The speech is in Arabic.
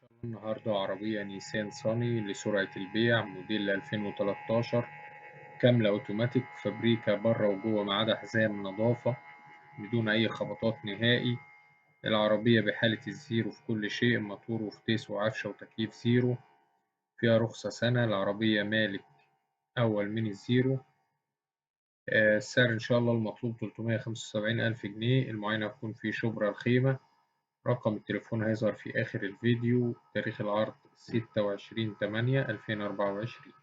شاء الله النهاردة عربية نيسان صني لسرعة البيع موديل 2013 كاملة أوتوماتيك فابريكا بره وجوه ما عدا حزام نظافة بدون أي خبطات نهائي. العربية بحالة الزيرو في كل شيء، موتور وفتيس وعفشة وتكييف زيرو، فيها رخصة سنة. العربية مالك أول من الزيرو. السعر إن شاء الله المطلوب 375 ألف جنيه. المعاينة هتكون في شبرا الخيمة. رقم التليفون هيظهر في آخر الفيديو. تاريخ العرض 26/8/2024.